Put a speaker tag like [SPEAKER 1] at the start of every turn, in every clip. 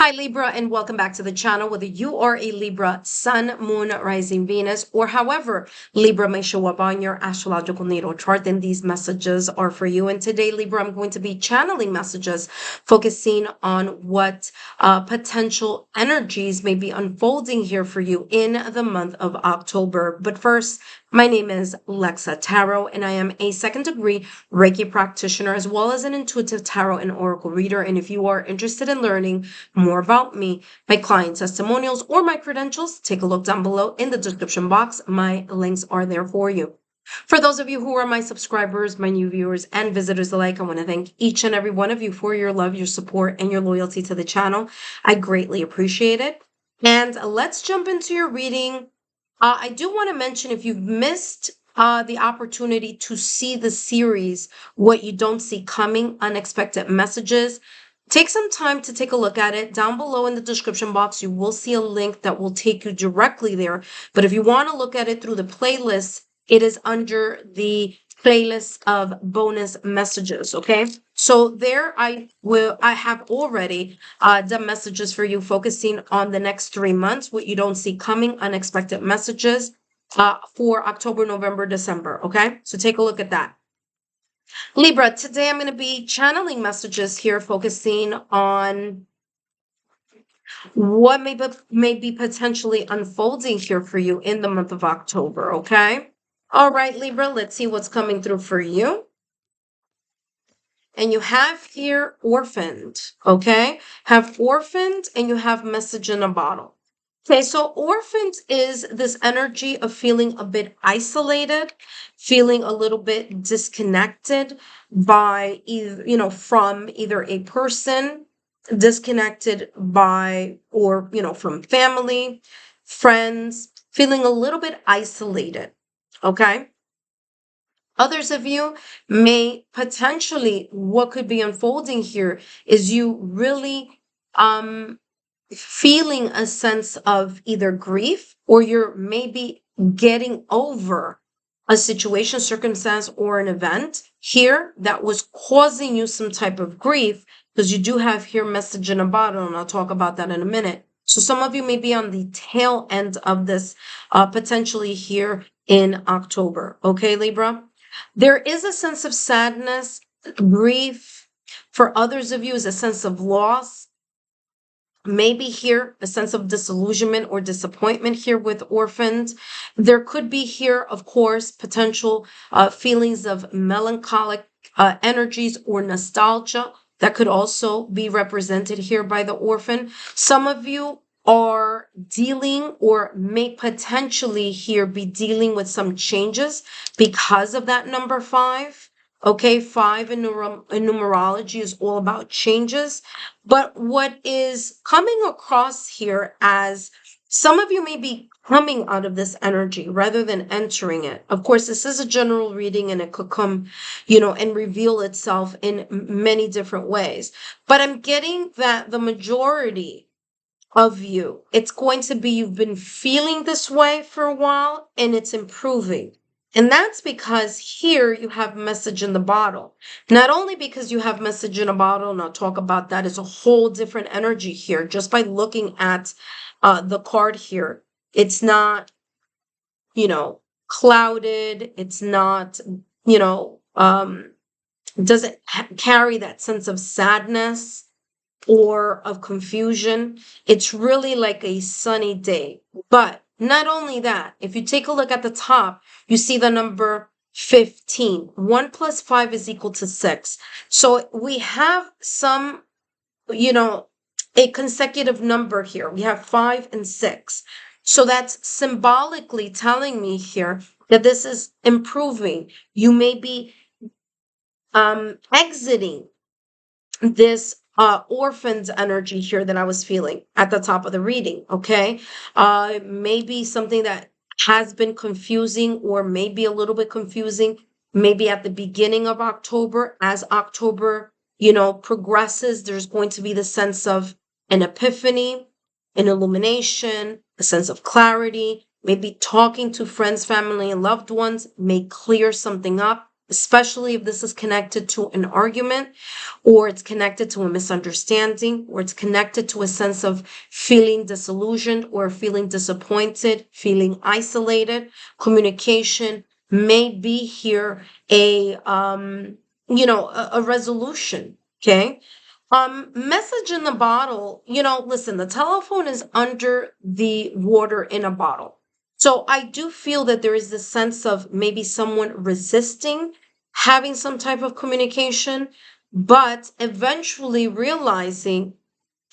[SPEAKER 1] Hi Libra, and welcome back to the channel. Whether you are a Libra, Sun, Moon, Rising, Venus, or however Libra may show up on your astrological natal chart, then these messages are for you. And today, Libra, I'm going to be channeling messages focusing on what potential energies may be unfolding here for you in the month of October. But first, my name is Lexa Tarot, and I am a second degree Reiki practitioner as well as an intuitive tarot and oracle reader. And if you are interested in learning more about me, my client testimonials, or my credentials, take a look down below in the description box. My links are there for you. For those of you who are my subscribers, my new viewers, and visitors alike, I want to thank each and every one of you for your love, your support, and your loyalty to the channel. I greatly appreciate it. And let's jump into your reading. I do want to mention, if you've missed the opportunity to see the series, What You Don't See Coming, Unexpected Messages, take some time to take a look at it. Down below in the description box, you will see a link that will take you directly there. But if you want to look at it through the playlist, it is under the playlist of bonus messages, okay? So there I have already done messages for you focusing on the next 3 months, what you don't see coming, unexpected messages for October, November, December, okay? So take a look at that. Libra, today I'm going to be channeling messages here focusing on what may be potentially unfolding here for you in the month of October, okay? All right, Libra, let's see what's coming through for you. And you have here orphaned, okay? Have orphaned and you have message in a bottle. Okay, so orphaned is this energy of feeling a bit isolated, feeling a little bit disconnected by either, from either a person, disconnected by, or, from family, friends, feeling a little bit isolated, okay? Others of you may potentially, what could be unfolding here is you really feeling a sense of either grief, or you're maybe getting over a situation, circumstance, or an event here that was causing you some type of grief, because you do have here message in a bottle, and I'll talk about that in a minute. So some of you may be on the tail end of this potentially here in October. Okay, Libra? There is a sense of sadness, grief. For others of you is a sense of loss. Maybe here a sense of disillusionment or disappointment here with orphans. There could be here, of course, potential feelings of melancholic energies or nostalgia that could also be represented here by the orphan. Some of you are dealing, or may potentially here be dealing with some changes because of that number 5. Okay, 5 in numerology is all about changes. But what is coming across here, as some of you may be coming out of this energy rather than entering it. Of course, this is a general reading and it could come, and reveal itself in many different ways. But I'm getting that the majority of you, it's going to be you've been feeling this way for a while and it's improving. And that's because here you have message in the bottle. Not only because you have message in a bottle, and I'll talk about that, it's a whole different energy here just by looking at the card here. It's not, clouded. It's not, doesn't carry that sense of sadness or of confusion. It's really like a sunny day. But not only that, if you take a look at the top, you see the number 15. 1 plus 5 is equal to 6. So we have some, a consecutive number here. We have 5 and 6. So that's symbolically telling me here that this is improving. You may be exiting this orphan's energy here that I was feeling at the top of the reading, okay? Maybe something that has been confusing, or maybe a little bit confusing, maybe at the beginning of October. As October, progresses, there's going to be the sense of an epiphany, an illumination, a sense of clarity. Maybe talking to friends, family, and loved ones may clear something up. especially if this is connected to an argument, or it's connected to a misunderstanding, or it's connected to a sense of feeling disillusioned or feeling disappointed, feeling isolated. Communication may be here a resolution. Okay. Message in the bottle, listen, the telephone is under the water in a bottle. So I do feel that there is this sense of maybe someone resisting having some type of communication, but eventually realizing,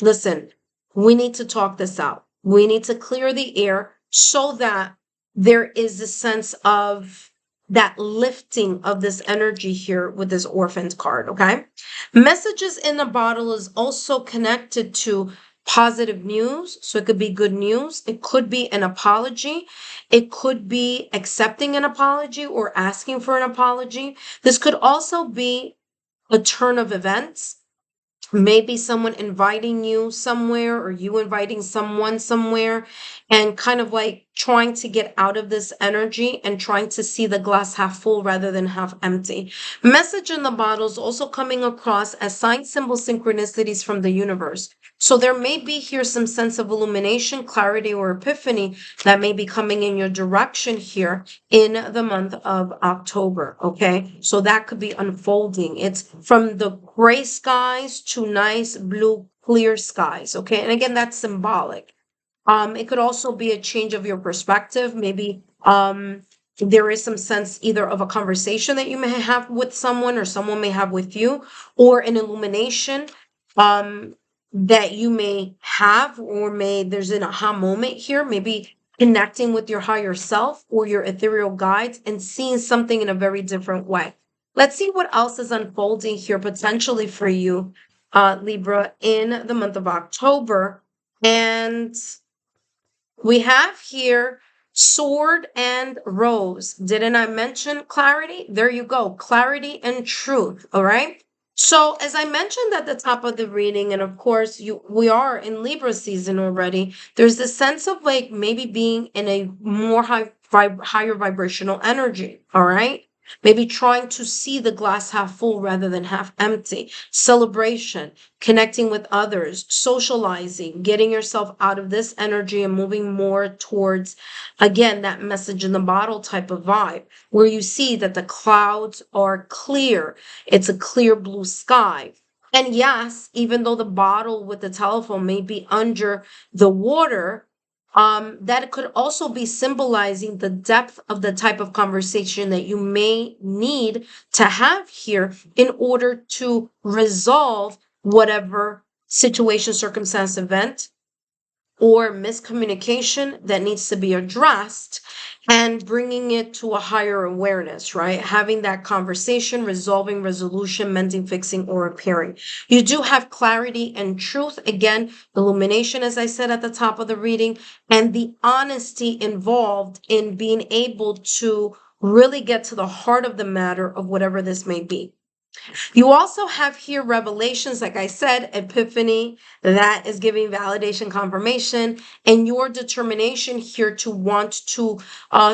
[SPEAKER 1] listen, we need to talk this out. We need to clear the air so that there is a sense of that lifting of this energy here with this orphaned card, okay? Messages in the bottle is also connected to positive news. So it could be good news. It could be an apology. It could be accepting an apology or asking for an apology. This could also be a turn of events, maybe someone inviting you somewhere or you inviting someone somewhere, and kind of like trying to get out of this energy and trying to see the glass half full rather than half empty. Message in the bottle is also coming across as sign, symbol, synchronicities from the universe. So there may be here some sense of illumination, clarity, or epiphany that may be coming in your direction here in the month of October. Okay. So that could be unfolding. It's from the gray skies to nice blue, clear skies. Okay. And again, that's symbolic. It could also be a change of your perspective. Maybe there is some sense either of a conversation that you may have with someone or someone may have with you, or an illumination that you may have, or there's an aha moment here, maybe connecting with your higher self or your ethereal guides and seeing something in a very different way. Let's see what else is unfolding here potentially for you, Libra, in the month of October. And we have here sword and rose. Didn't I mention clarity? There you go. Clarity and truth. All right. So as I mentioned at the top of the reading, and of course we are in Libra season already, there's this sense of like maybe being in a more higher vibrational energy. All right. Maybe trying to see the glass half full rather than half empty. Celebration, connecting with others, socializing, getting yourself out of this energy and moving more towards, again, that message in the bottle type of vibe, where you see that the clouds are clear. It's a clear blue sky. And yes, even though the bottle with the telephone may be under the water, that could also be symbolizing the depth of the type of conversation that you may need to have here in order to resolve whatever situation, circumstance, event, or miscommunication that needs to be addressed, and bringing it to a higher awareness, right? Having that conversation, resolving, resolution, mending, fixing, or repairing. You do have clarity and truth. Again, illumination, as I said at the top of the reading, and the honesty involved in being able to really get to the heart of the matter of whatever this may be. You also have here revelations, like I said, epiphany, that is giving validation, confirmation, and your determination here to want to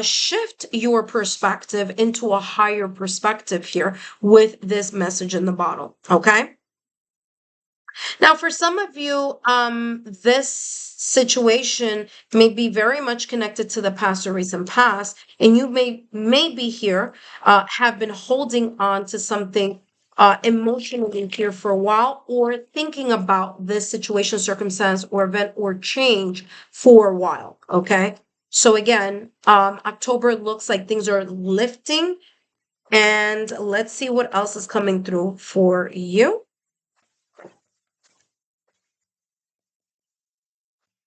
[SPEAKER 1] shift your perspective into a higher perspective here with this message in the bottle. Okay. Now, for some of you, this situation may be very much connected to the past or recent past, and you may be here, have been holding on to something emotionally here for a while, or thinking about this situation, circumstance, or event or change for a while. Okay. So again, October looks like things are lifting, and let's see what else is coming through for you.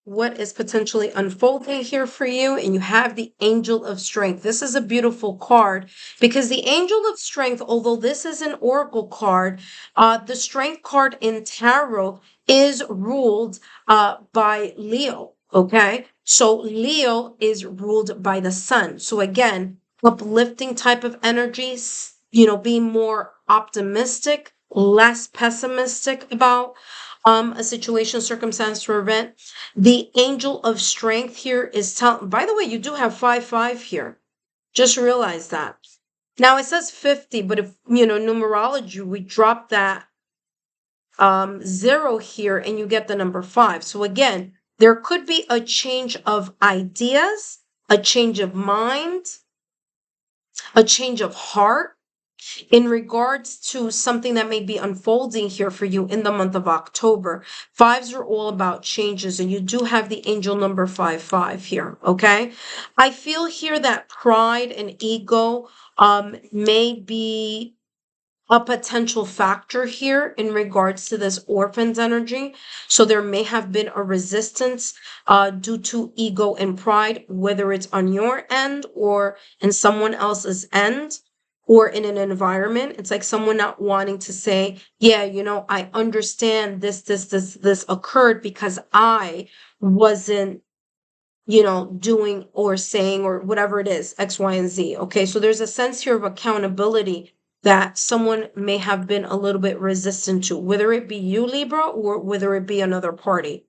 [SPEAKER 1] What is potentially unfolding here for you. And you have the Angel of Strength. This is a beautiful card because the Angel of Strength, although this is an oracle card, the Strength card in tarot is ruled by Leo. Okay. So Leo is ruled by the sun. So again, uplifting type of energies, being more optimistic, less pessimistic about a situation, circumstance, or event. The Angel of Strength here is telling, by the way, you do have 5-5 here. Just realize that. Now it says 50, but if, numerology, we drop that 0 here and you get the number 5. So again, there could be a change of ideas, a change of mind, a change of heart in regards to something that may be unfolding here for you in the month of October. Fives are all about changes, and you do have the angel number 55 here, okay? I feel here that pride and ego may be a potential factor here in regards to this orphan's energy. So there may have been a resistance due to ego and pride, whether it's on your end or in someone else's end or in an environment. It's like someone not wanting to say, yeah, I understand this occurred because I wasn't doing or saying or whatever it is, X, Y, and Z. Okay, so there's a sense here of accountability that someone may have been a little bit resistant to, whether it be you, Libra, or whether it be another party.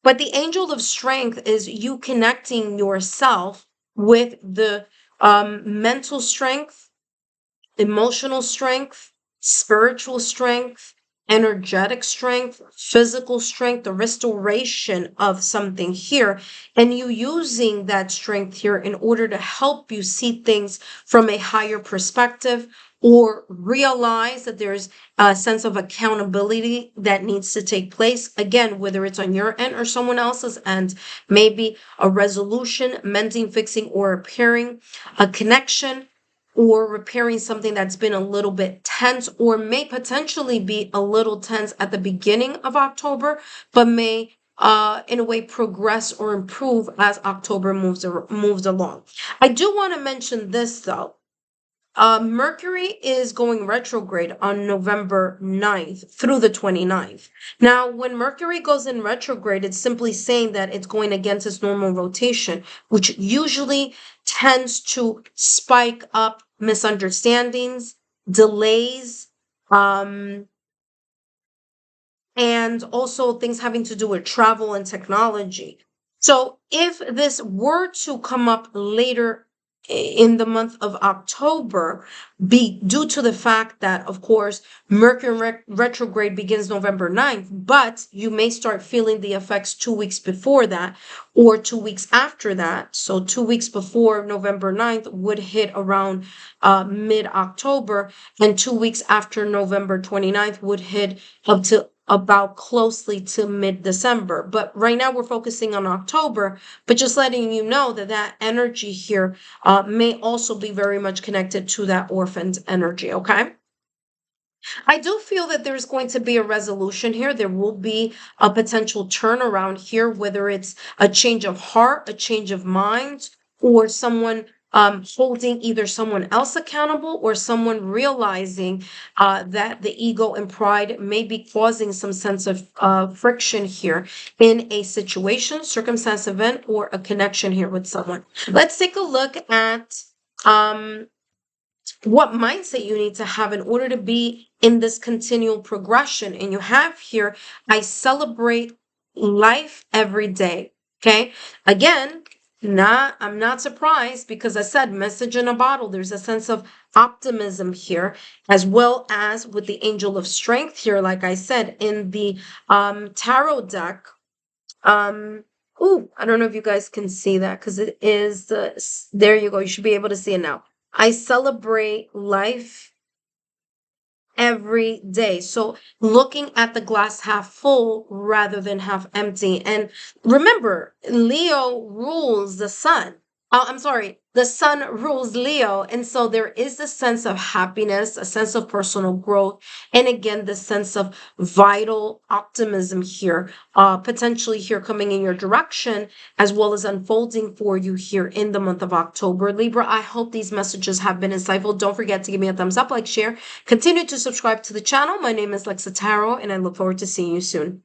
[SPEAKER 1] But the angel of strength is you connecting yourself with the mental strength, emotional strength, spiritual strength, energetic strength, physical strength, the restoration of something here, and you using that strength here in order to help you see things from a higher perspective or realize that there's a sense of accountability that needs to take place. Again, whether it's on your end or someone else's end, maybe a resolution, mending, fixing, or repairing, a connection, or repairing something that's been a little bit tense or may potentially be a little tense at the beginning of October, but may in a way progress or improve as October moves along. I do want to mention this though. Mercury is going retrograde on November 9th through the 29th. Now, when Mercury goes in retrograde, it's simply saying that it's going against its normal rotation, which usually tends to spike up misunderstandings, delays, and also things having to do with travel and technology. So if this were to come up later in the month of October, be due to the fact that, of course, Mercury retrograde begins November 9th, but you may start feeling the effects 2 weeks before that or 2 weeks after that. So 2 weeks before November 9th would hit around mid-October, and 2 weeks after November 29th would hit up to about closely to mid-December. But right now we're focusing on October, but just letting you know that that energy here may also be very much connected to that orphaned energy, okay? I do feel that there's going to be a resolution here. There will be a potential turnaround here, whether it's a change of heart, a change of mind, or someone holding either someone else accountable or someone realizing that the ego and pride may be causing some sense of friction here in a situation, circumstance, event, or a connection here with someone. Let's take a look at what mindset you need to have in order to be in this continual progression. And you have here, I celebrate life every day. Okay. Again, I'm not surprised because I said message in a bottle. There's a sense of optimism here, as well as with the angel of strength here, like I said, in the tarot deck. I don't know if you guys can see that because it is there you go. You should be able to see it now. I celebrate life every day. So looking at the glass half full rather than half empty. And remember, Leo rules the sun. Oh, I'm sorry. The sun rules Leo. And so there is a sense of happiness, a sense of personal growth, and again, the sense of vital optimism here, potentially here coming in your direction, as well as unfolding for you here in the month of October. Libra, I hope these messages have been insightful. Don't forget to give me a thumbs up, like, share. Continue to subscribe to the channel. My name is Lexa Tarot, and I look forward to seeing you soon.